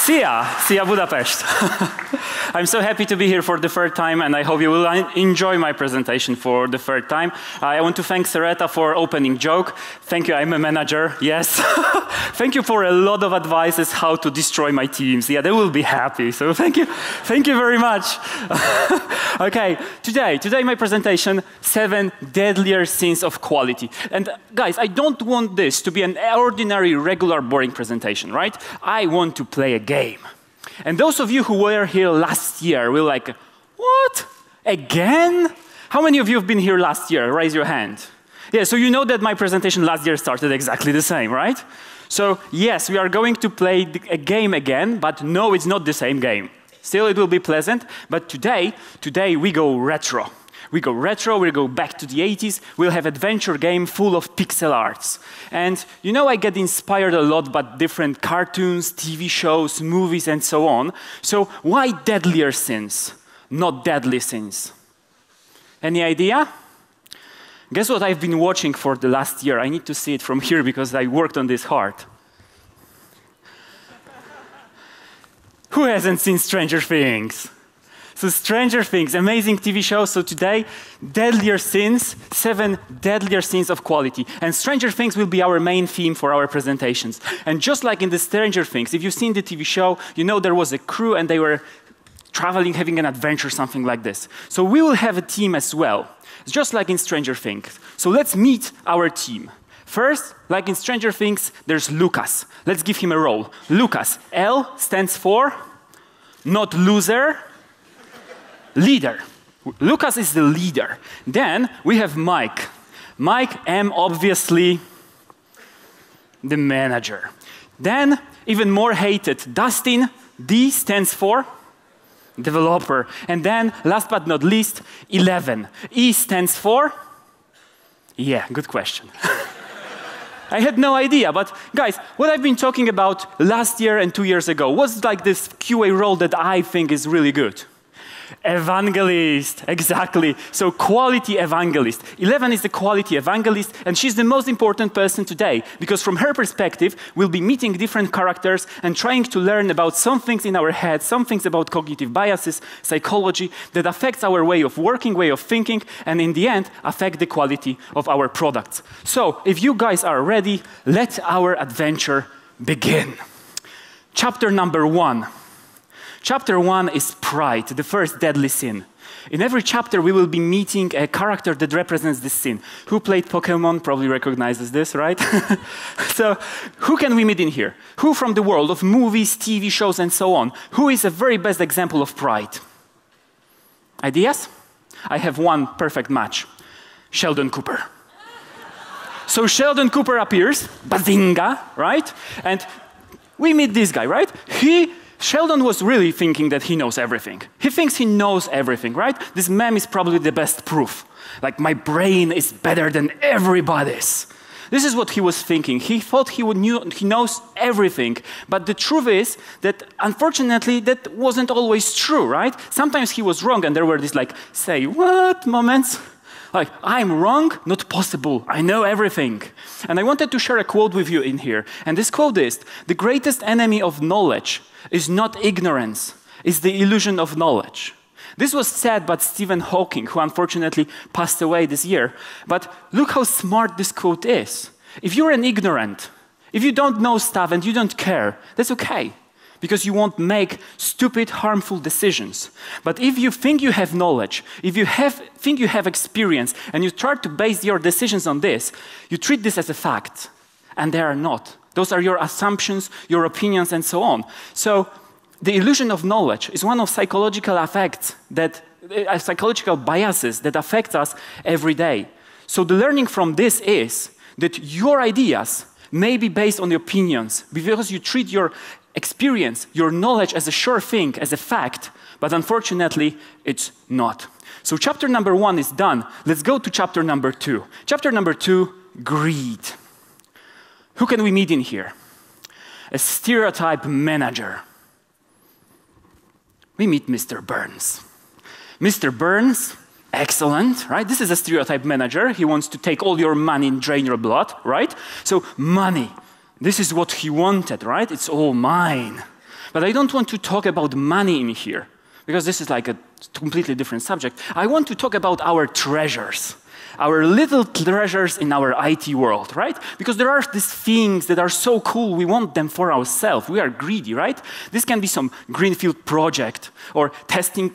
See ya Budapest. I'm so happy to be here for the third time, and I hope you will enjoy my presentation for the third time. I want to thank Sereta for opening joke. Thank you, I'm a manager, yes. Thank you for a lot of advices how to destroy my teams. Yeah, they will be happy, so thank you very much. Okay, today my presentation, 7 deadlier sins of quality. And guys, I don't want this to be an ordinary, regular, boring presentation, right? I want to play a game. And those of you who were here last year will like, what? Again? How many of you have been here last year? Raise your hand. Yeah, so you know that my presentation last year started exactly the same, right? So yes, we are going to play a game again, but no, it's not the same game. Still, it will be pleasant, but today we go retro. We go back to the 80s, we'll have adventure game full of pixel arts. And you know I get inspired a lot by different cartoons, TV shows, movies, and so on. So why deadlier sins, not deadly sins? Any idea? Guess what I've been watching for the last year? I need to see it from here because I worked on this hard. Who hasn't seen Stranger Things? So Stranger Things, amazing TV show. So today, deadlier sins, 7 deadlier sins of quality. And Stranger Things will be our main theme for our presentations. And just like in the Stranger Things, if you've seen the TV show, you know there was a crew and they were traveling, having an adventure, something like this. So we will have a team as well, just like in Stranger Things. So let's meet our team. First, like in Stranger Things, there's Lucas. Let's give him a role. Lucas, L stands for not loser, leader. Lucas is the leader. Then we have Mike. Mike, M, obviously the manager. Then, even more hated, Dustin, D stands for developer. And then, last but not least, 11. E stands for? Yeah, good question. I had no idea, but guys, what I've been talking about last year and 2 years ago was like this QA role that I think is really good. Evangelist, exactly. So quality evangelist. 11 is the quality evangelist, and she's the most important person today, because from her perspective, we'll be meeting different characters and trying to learn about some things in our head, some things about cognitive biases, psychology, that affects our way of working, way of thinking, and in the end, affect the quality of our products. So, if you guys are ready, let our adventure begin. Chapter number 1. Chapter 1 is pride, the first deadly sin. In every chapter, we will be meeting a character that represents this sin. Who played Pokemon probably recognizes this, right? So, who can we meet in here? Who from the world of movies, TV shows, and so on? Who is a very best example of pride? Ideas? I have one perfect match. Sheldon Cooper. So Sheldon Cooper appears, bazinga, right? And we meet this guy, right? Sheldon was really thinking that he knows everything. He thinks he knows everything, right? This meme is probably the best proof. Like, my brain is better than everybody's. This is what he was thinking. He thought he knows everything. But the truth is that, unfortunately, that wasn't always true, right? Sometimes he was wrong, and there were these, like, say what moments? Like, I'm wrong? Not possible. I know everything. And I wanted to share a quote with you in here. And this quote is, the greatest enemy of knowledge is not ignorance, it's the illusion of knowledge. This was said by Stephen Hawking, who unfortunately passed away this year. But look how smart this quote is. If you're an ignorant, if you don't know stuff and you don't care, that's okay, because you won't make stupid, harmful decisions. But if you think you have knowledge, if you think you have experience, and you try to base your decisions on this, you treat this as a fact, and they are not. Those are your assumptions, your opinions, and so on. So the illusion of knowledge is one of psychological effects psychological biases that affect us every day. So the learning from this is that your ideas may be based on your opinions, because you treat your experience, your knowledge as a sure thing, as a fact, but unfortunately, it's not. So chapter number 1 is done. Let's go to chapter number 2. Chapter number 2, greed. Who can we meet in here? A stereotype manager. We meet Mr. Burns. Mr. Burns, excellent, right? This is a stereotype manager. He wants to take all your money and drain your blood, right? So money, this is what he wanted, right? It's all mine. But I don't want to talk about money in here, because this is like a completely different subject. I want to talk about our treasures. Our little treasures in our IT world, right? Because there are these things that are so cool, we want them for ourselves. We are greedy, right? This can be some greenfield project, or testing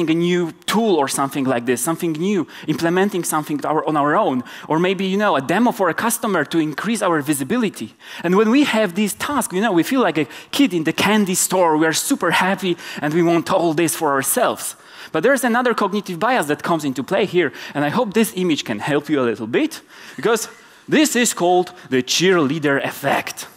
a new tool or something like this, something new, implementing something on our own, or maybe, you know, a demo for a customer to increase our visibility. And when we have these tasks, you know, we feel like a kid in the candy store. We are super happy and we want all this for ourselves. But there's another cognitive bias that comes into play here, and I hope this image can help you a little bit, because this is called the cheerleader effect.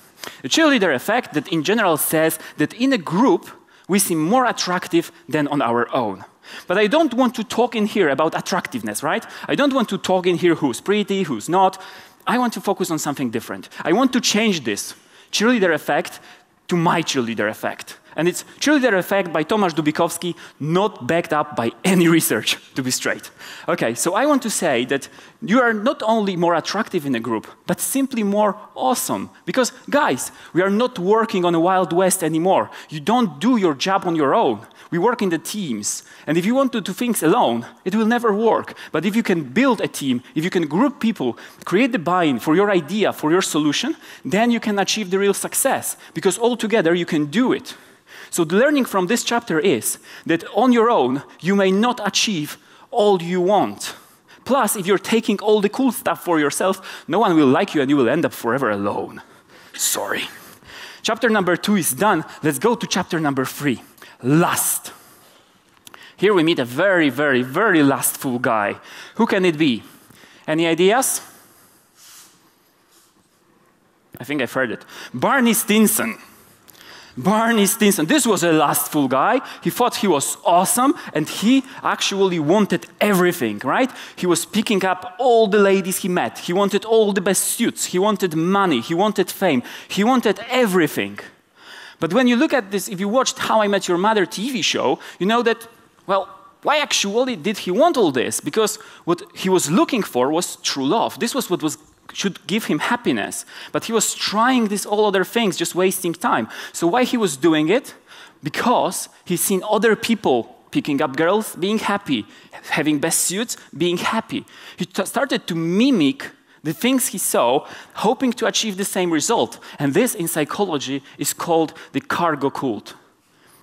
The cheerleader effect that in general says that in a group, we seem more attractive than on our own. But I don't want to talk in here about attractiveness, right? I don't want to talk in here who's pretty, who's not. I want to focus on something different. I want to change this cheerleader effect to my cheerleader effect. And it's cheerleader effect by Tomasz Dubikowski, not backed up by any research, to be straight. Okay, so I want to say that you are not only more attractive in a group, but simply more awesome. Because, guys, we are not working on a Wild West anymore. You don't do your job on your own. We work in the teams. And if you want to do things alone, it will never work. But if you can build a team, if you can group people, create the buy-in for your idea, for your solution, then you can achieve the real success. Because all together you can do it. So the learning from this chapter is that on your own, you may not achieve all you want. Plus, if you're taking all the cool stuff for yourself, no one will like you and you will end up forever alone. Sorry. Chapter number 2 is done. Let's go to chapter number 3, lust. Here we meet a very, very, very lustful guy. Who can it be? Any ideas? I think I've heard it. Barney Stinson. Barney Stinson, this was a lustful guy. He thought he was awesome, and he actually wanted everything, right? He was picking up all the ladies he met. He wanted all the best suits. He wanted money. He wanted fame. He wanted everything. But when you look at this, if you watched How I Met Your Mother TV show, you know that, well, why actually did he want all this? Because what he was looking for was true love. This was what should give him happiness. But he was trying these all other things, just wasting time. So why he was doing it? Because he's seen other people picking up girls, being happy, having best suits, being happy. He started to mimic the things he saw, hoping to achieve the same result. And this, in psychology, is called the cargo cult.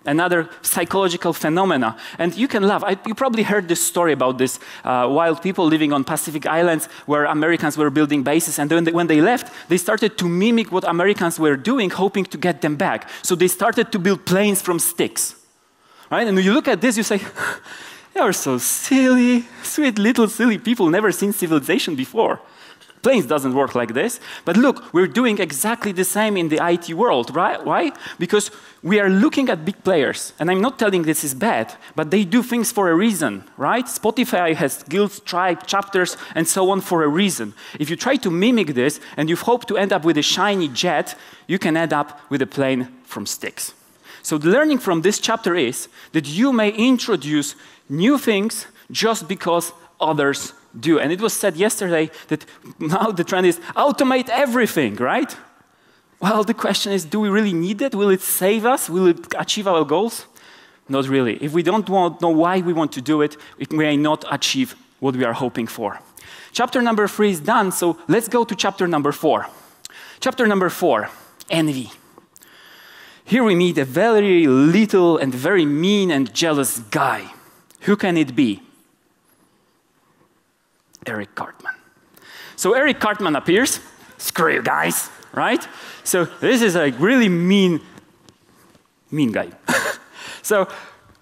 Another psychological phenomena. And you can laugh. You probably heard this story about this wild people living on Pacific Islands where Americans were building bases. And then when they left, they started to mimic what Americans were doing, hoping to get them back. So they started to build planes from sticks. Right? And when you look at this, you say, you're so silly, sweet little silly people, never seen civilization before. Planes doesn't work like this. But look, we're doing exactly the same in the IT world, right? Why? Because we are looking at big players. And I'm not telling this is bad, but they do things for a reason, right? Spotify has guilds, tribe, chapters, and so on for a reason. If you try to mimic this and you hope to end up with a shiny jet, you can end up with a plane from sticks. So the learning from this chapter is that you may introduce new things just because others do. And it was said yesterday that now the trend is automate everything, right? Well, the question is, do we really need it? Will it save us? Will it achieve our goals? Not really. If we don't know why we want to do it, it may not achieve what we are hoping for. Chapter number 3 is done, so let's go to chapter number 4. Chapter number 4, envy. Here we meet a very little and very mean and jealous guy. Who can it be? Eric Cartman. So Eric Cartman appears, screw you guys, right? So this is a really mean guy. So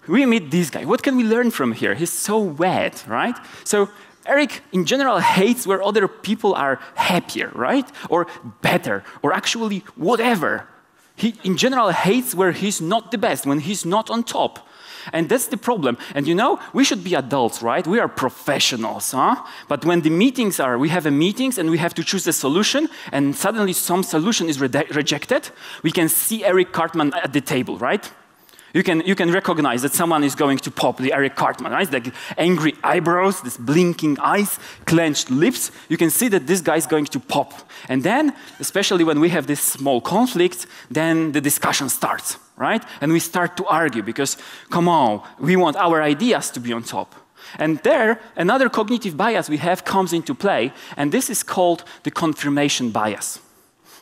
we meet this guy. What can we learn from here? He's so wet, right? So Eric, in general, hates where other people are happier, right? Or better, or actually whatever. He, in general, hates where he's not the best, when he's not on top. And that's the problem. And you know, we should be adults, right? We are professionals, huh? But when the meetings are, we have a meetings and we have to choose a solution, and suddenly some solution is rejected, we can see Eric Cartman at the table, right? You can recognize that someone is going to pop the Eric Cartman, right? Like angry eyebrows, this blinking eyes, clenched lips. You can see that this guy is going to pop. And then, especially when we have this small conflict, then the discussion starts, right? And we start to argue because, come on, we want our ideas to be on top. And there, another cognitive bias we have comes into play, and this is called the confirmation bias.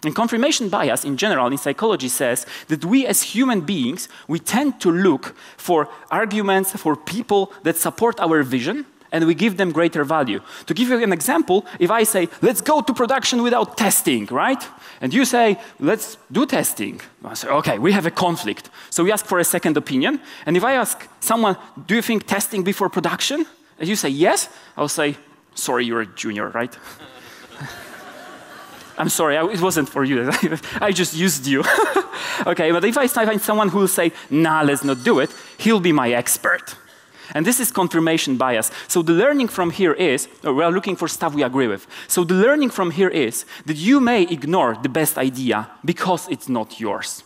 And confirmation bias, in general, in psychology, says that we as human beings, we tend to look for arguments, for people that support our vision, and we give them greater value. To give you an example, if I say, let's go to production without testing, right? And you say, let's do testing. I say, okay, we have a conflict. So we ask for a second opinion. And if I ask someone, do you think testing before production? And you say, yes, I'll say, sorry, you're a junior, right? I'm sorry, it wasn't for you. I just used you. Okay, but if I find someone who will say, nah, let's not do it, he'll be my expert. And this is confirmation bias. So the learning from here is, we are looking for stuff we agree with. So the learning from here is that you may ignore the best idea because it's not yours.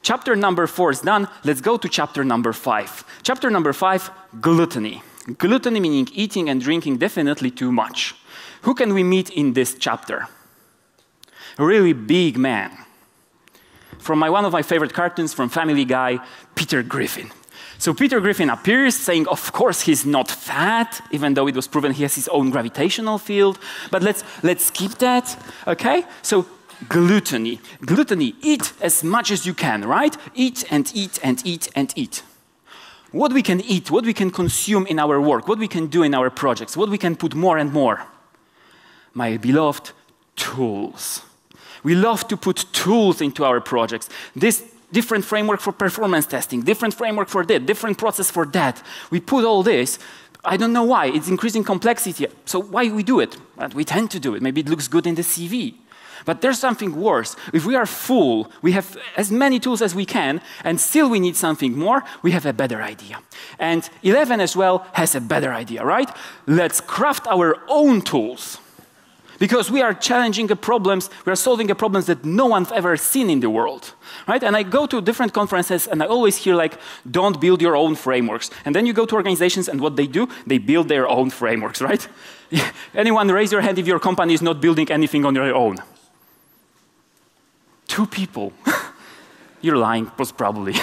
Chapter number 4 is done. Let's go to chapter number 5. Chapter number 5, gluttony. Gluttony meaning eating and drinking definitely too much. Who can we meet in this chapter? A really big man. From one of my favorite cartoons from Family Guy, Peter Griffin. So Peter Griffin appears saying, of course, he's not fat, even though it was proven he has his own gravitational field. But let's skip that, okay? So gluttony. Gluttony, eat as much as you can, right? Eat and eat and eat and eat. What we can eat, what we can consume in our work, what we can do in our projects, what we can put more and more. My beloved, tools. We love to put tools into our projects. This different framework for performance testing, different framework for that, different process for that. We put all this. I don't know why. It's increasing complexity. So why we do it? But we tend to do it. Maybe it looks good in the CV. But there's something worse. If we are full, we have as many tools as we can, and still we need something more, we have a better idea. And 11 as well has a better idea, right? Let's craft our own tools. Because we are challenging the problems, we are solving the problems that no one's ever seen in the world, right? And I go to different conferences and I always hear like, don't build your own frameworks. And then you go to organizations and what they do, they build their own frameworks, right? Anyone raise your hand if your company is not building anything on your own? 2 people. You're lying, most probably.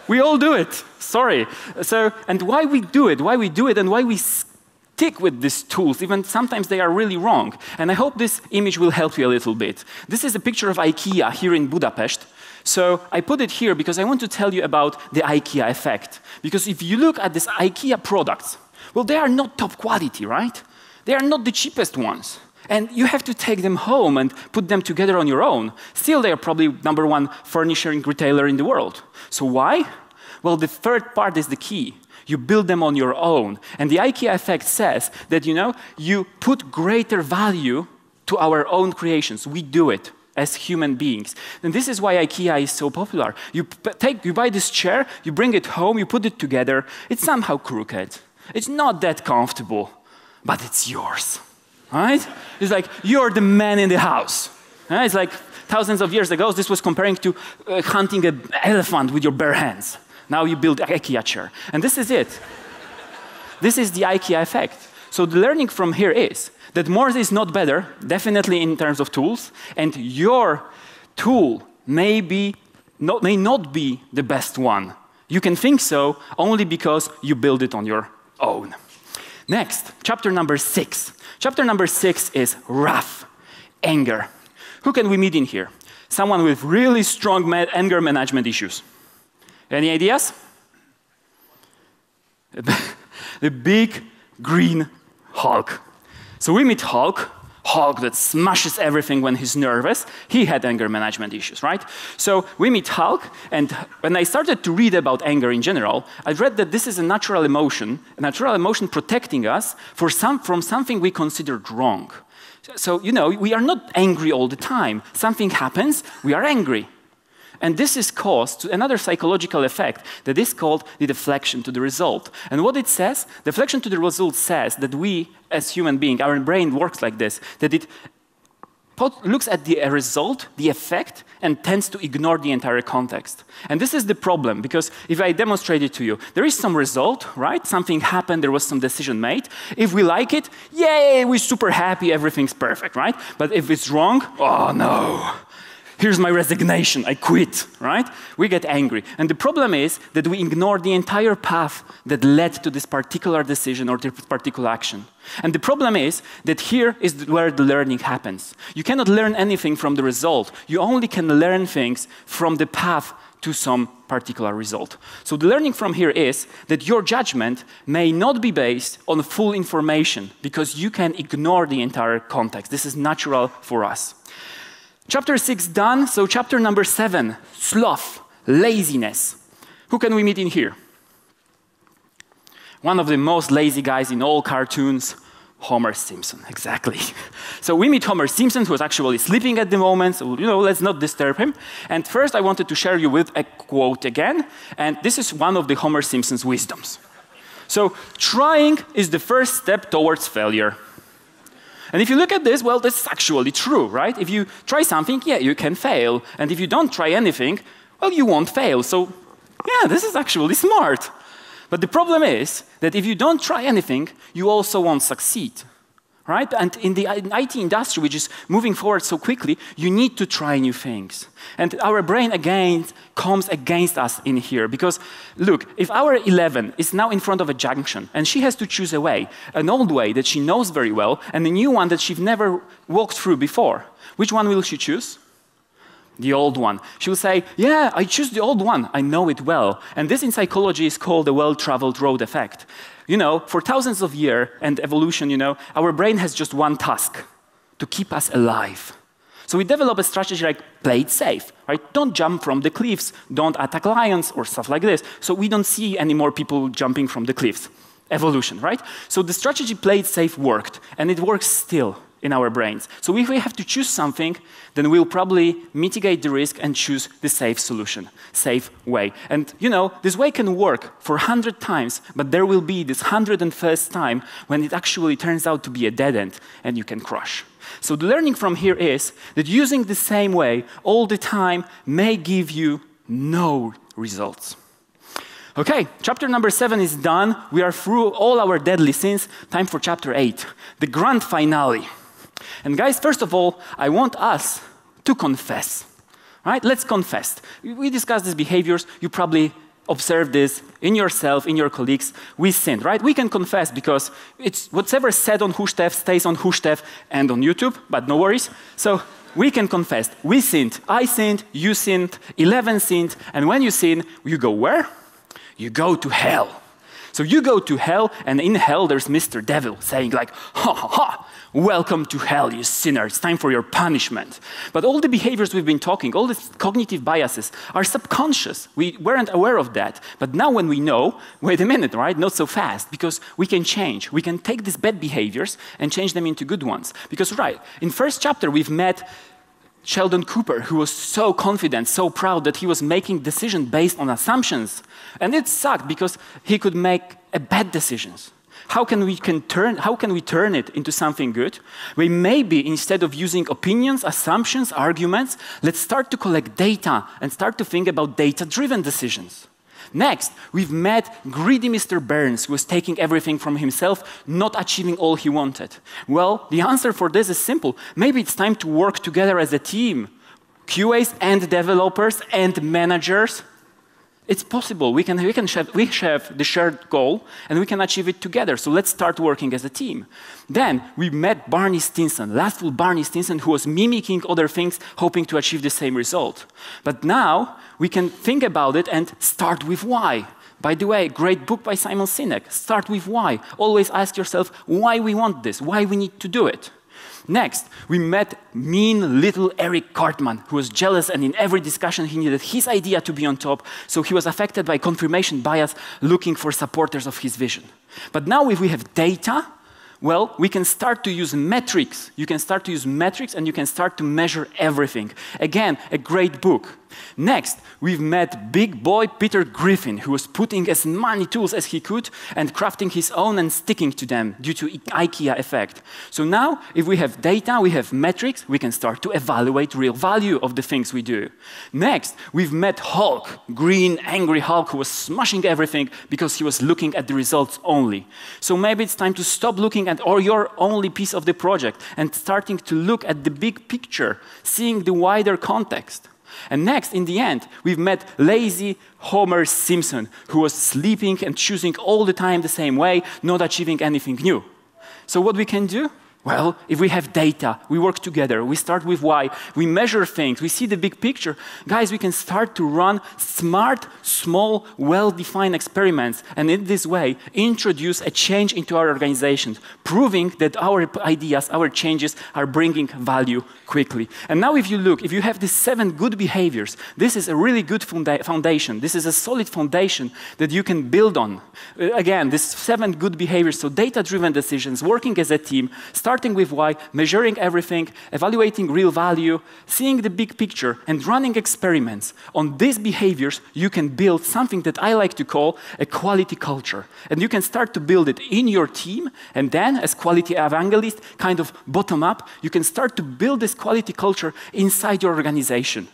We all do it, sorry. So, and why we do it and why we stick with these tools, even sometimes they are really wrong. And I hope this image will help you a little bit. This is a picture of IKEA here in Budapest. So I put it here because I want to tell you about the IKEA effect. Because if you look at these IKEA products, well, they are not top quality, right? They are not the cheapest ones. And you have to take them home and put them together on your own. Still, they are probably #1 furnishing retailer in the world. So why? Well, the third part is the key. You build them on your own. And the IKEA effect says that, you put greater value to our own creations. We do it as human beings. And this is why IKEA is so popular. You buy this chair, you bring it home, you put it together. It's somehow crooked. It's not that comfortable, but it's yours, right? It's like you're the man in the house. Right? It's like thousands of years ago, this was comparing to hunting an elephant with your bare hands. Now you build an IKEA chair. And this is it. This is the IKEA effect. So the learning from here is that more is not better, definitely in terms of tools, and your tool may not be the best one. You can think so only because you build it on your own. Next, chapter number 6. Chapter number 6 is wrath, anger. Who can we meet in here? Someone with really strong anger management issues. Any ideas? The big green Hulk. So we meet Hulk that smashes everything when he's nervous. He had anger management issues, right? So we meet Hulk, and when I started to read about anger in general, I read that this is a natural emotion protecting us from something we considered wrong. So, we are not angry all the time. Something happens, we are angry. And this is caused to another psychological effect that is called the deflection to the result. And what it says, deflection to the result says that we, as human beings, our brain works like this, that it looks at the result, the effect, and tends to ignore the entire context. And this is the problem, because if I demonstrate it to you, there is some result, right? Something happened, there was some decision made. If we like it, yay, we're super happy, everything's perfect, right? But if it's wrong, oh no. Here's my resignation, I quit, right? We get angry. And the problem is that we ignore the entire path that led to this particular decision or this particular action. And the problem is that here is where the learning happens. You cannot learn anything from the result. You only can learn things from the path to some particular result. So the learning from here is that your judgment may not be based on full information because you can ignore the entire context. This is natural for us. Chapter 6 done, so chapter number 7, sloth, laziness. Who can we meet in here? One of the most lazy guys in all cartoons, Homer Simpson, exactly. So we meet Homer Simpson, who is actually sleeping at the moment, so let's not disturb him. And first I wanted to share you with a quote again, and this is one of the Homer Simpson's wisdoms. So trying is the first step towards failure. And if you look at this, well, this is actually true, right? If you try something, yeah, you can fail. And if you don't try anything, well, you won't fail. So, yeah, this is actually smart. But the problem is that if you don't try anything, you also won't succeed, right? And in the IT industry, which is moving forward so quickly, you need to try new things. And our brain, again, comes against us in here. Because, look, if our 11 is now in front of a junction, and she has to choose a way, an old way that she knows very well, and a new one that she's never walked through before, which one will she choose? The old one. She will say, yeah, I choose the old one. I know it well. And this in psychology is called the well-traveled road effect. For thousands of years and evolution, our brain has just one task, to keep us alive. So we develop a strategy like play it safe, right? Don't jump from the cliffs, don't attack lions or stuff like this. So we don't see any more people jumping from the cliffs. Evolution, right? So the strategy play it safe worked, and it works still in our brains. So if we have to choose something, then we'll probably mitigate the risk and choose the safe solution, safe way. And this way can work for 100 times, but there will be this 101st time when it actually turns out to be a dead end and you can crush. So the learning from here is that using the same way all the time may give you no results. Okay, chapter number 7 is done. We are through all our deadly sins. Time for chapter 8, the grand finale. And guys, first of all, I want us to confess. Right? Let's confess. We discussed these behaviors. You probably observed this in yourself, in your colleagues. We sinned, right? We can confess because it's whatever said on HUSTEF stays on HUSTEF and on YouTube, but no worries. So we can confess. We sinned. I sinned, you sinned, 11 sinned, and when you sin, you go where? You go to hell. So you go to hell, and in hell there's Mr. Devil saying like, ha ha ha, welcome to hell, you sinner, it's time for your punishment. But all the behaviors we've been talking, all the cognitive biases are subconscious. We weren't aware of that. But now when we know, wait a minute, right, not so fast, because we can change. We can take these bad behaviors and change them into good ones. Because right, in first chapter we've met Sheldon Cooper, who was so confident, so proud that he was making decisions based on assumptions. And it sucked because he could make bad decisions. How can we turn it into something good? We maybe, instead of using opinions, assumptions, arguments, let's start to collect data and start to think about data-driven decisions. Next, we've met greedy Mr. Burns, who was taking everything from himself, not achieving all he wanted. Well, the answer for this is simple. Maybe it's time to work together as a team. QAs and developers and managers. It's possible. We have the shared goal, and we can achieve it together. So let's start working as a team. Then we met Barney Stinson, lastful Barney Stinson, who was mimicking other things, hoping to achieve the same result. But now we can think about it and start with why. By the way, great book by Simon Sinek. Start with why. Always ask yourself why we want this, why we need to do it. Next, we met mean little Eric Cartman, who was jealous, and in every discussion he needed his idea to be on top, so he was affected by confirmation bias, looking for supporters of his vision. But now if we have data, well, we can start to use metrics. You can start to use metrics and you can start to measure everything. Again, a great book, Next, we've met big boy Peter Griffin, who was putting as many tools as he could and crafting his own and sticking to them due to IKEA effect. So now, if we have data, we have metrics, we can start to evaluate real value of the things we do. Next, we've met Hulk, green, angry Hulk, who was smashing everything because he was looking at the results only. So maybe it's time to stop looking at your only piece of the project and starting to look at the big picture, seeing the wider context. And next, in the end, we've met lazy Homer Simpson, who was sleeping and choosing all the time the same way, not achieving anything new. So what we can do? Well, if we have data, we work together, we start with why, we measure things, we see the big picture, guys, we can start to run smart, small, well-defined experiments, and in this way, introduce a change into our organizations, proving that our ideas, our changes are bringing value quickly. And now if you look, if you have these 7 good behaviors, this is a really good foundation. This is a solid foundation that you can build on. Again, these 7 good behaviors, so data-driven decisions, working as a team, starting with why, measuring everything, evaluating real value, seeing the big picture, and running experiments. On these behaviors, you can build something that I like to call a quality culture. And you can start to build it in your team, and then, as quality evangelist, kind of bottom up, you can start to build this quality culture inside your organization.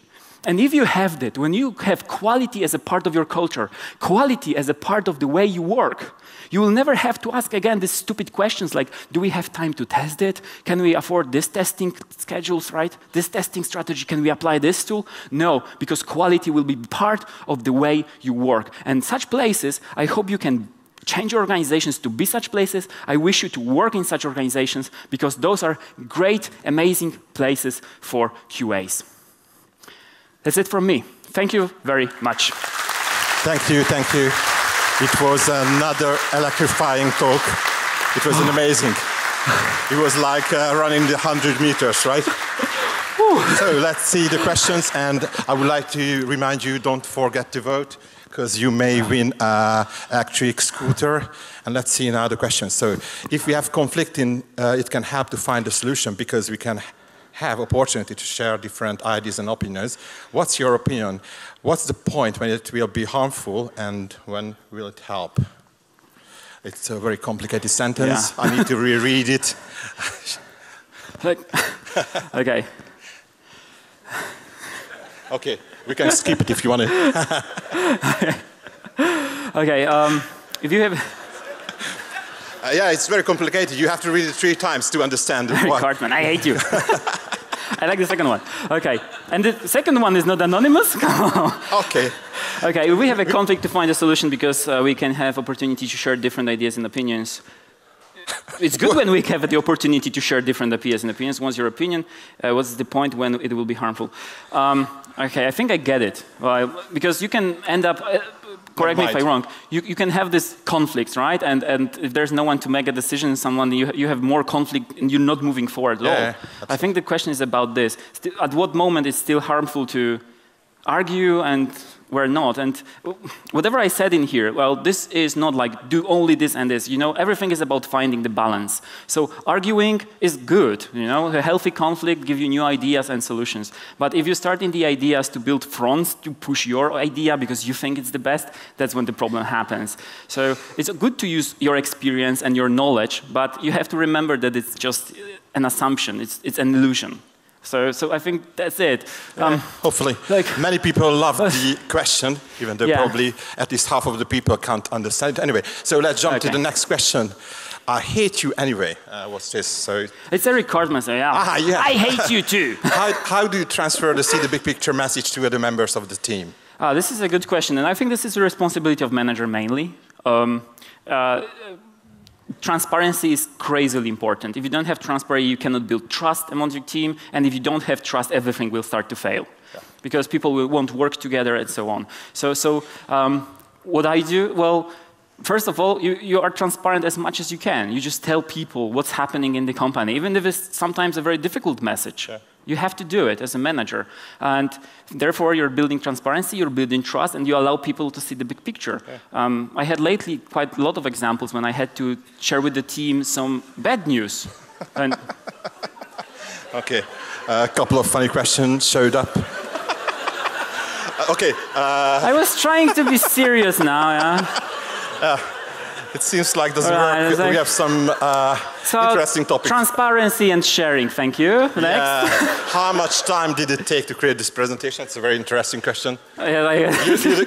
And if you have that, when you have quality as a part of your culture, quality as a part of the way you work, you will never have to ask again these stupid questions like, do we have time to test it? Can we afford this testing schedules, right? This testing strategy, can we apply this tool? No, because quality will be part of the way you work. And such places, I hope you can change your organizations to be such places. I wish you to work in such organizations because those are great, amazing places for QAs. That's it from me. Thank you very much. Thank you, thank you. It was another electrifying talk. It was amazing. It was like running the 100 meters, right? So let's see the questions, and I would like to remind you, don't forget to vote, because you may win an electric scooter. And let's see now the questions. So if we have conflict, it can help to find a solution, because we can have opportunity to share different ideas and opinions. What's your opinion? What's the point when it will be harmful, and when will it help? It's a very complicated sentence. Yeah. I need to reread it. Okay. Okay, we can skip it if you want to. Okay, if you have... yeah, it's very complicated. You have to read it 3 times to understand it. Cartman, I hate you. I like the second one. Okay, and the second one is not anonymous? Okay. Okay, we have a conflict to find a solution because we can have opportunity to share different ideas and opinions. It's good when we have the opportunity to share different ideas and opinions. What's your opinion? What's the point when it will be harmful? Okay, I think I get it. Because you can end up... correct me if I'm wrong. You can have this conflicts, right? And if there's no one to make a decision, you have more conflict and you're not moving forward at all. I think the question is about this. At what moment it's still harmful to argue and where not? And whatever I said in here, well, this is not like do only this and this. You know, everything is about finding the balance. So arguing is good. You know, a healthy conflict gives you new ideas and solutions. But if you start in the ideas to build fronts to push your idea because you think it's the best, that's when the problem happens. So it's good to use your experience and your knowledge, but you have to remember that it's just an assumption. It's an illusion. So I think that's it. Hopefully. Many people love the question, even though probably at least half of the people can't understand it. Anyway, so let's jump to the next question. I hate you anyway. What's this? So it's Eric Cartman, so yeah. Yeah. I hate you too. How do you transfer the see the big picture message to other members of the team? This is a good question, and I think this is the responsibility of manager mainly. Transparency is crazily important. If you don't have transparency, you cannot build trust among your team, and if you don't have trust, everything will start to fail. Because people won't work together and so on. So what I do, well, first of all, you are transparent as much as you can. You just tell people what's happening in the company, even if it's sometimes a very difficult message. You have to do it as a manager. And therefore, you're building transparency, you're building trust, and you allow people to see the big picture. I had lately quite a lot of examples when I had to share with the team some bad news. And okay, a couple of funny questions showed up. Okay. I was trying to be serious now, yeah? It seems like this work. We have some interesting topics. Transparency and sharing, thank you. Next. How much time did it take to create this presentation? It's a very interesting question. Yeah,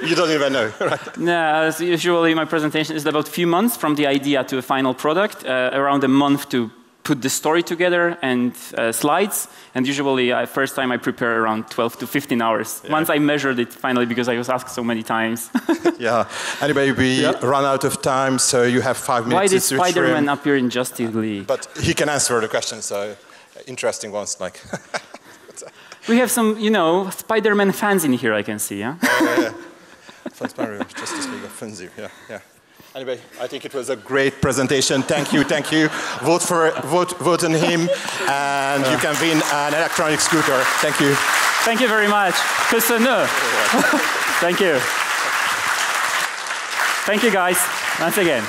you don't even know, right? No, usually my presentation is about a few months from the idea to a final product, around a month to put the story together and slides. And usually, first time I prepare around 12 to 15 hours. Yeah. Once I measured it finally, because I was asked so many times. Yeah. Anyway, we run out of time, so you have 5 minutes. Why did Spider-Man appear in Justice League? But he can answer the questions, so interesting ones like. We have some, you know, Spider-Man fans in here, I can see, yeah? Yeah. Spider-Man, Justice League of Frenzy, yeah. Anyway, I think it was a great presentation. Thank you, thank you. Vote on him, and you can win an electronic scooter. Thank you. Thank you very much. No. Thank you. Thank you, guys, once again.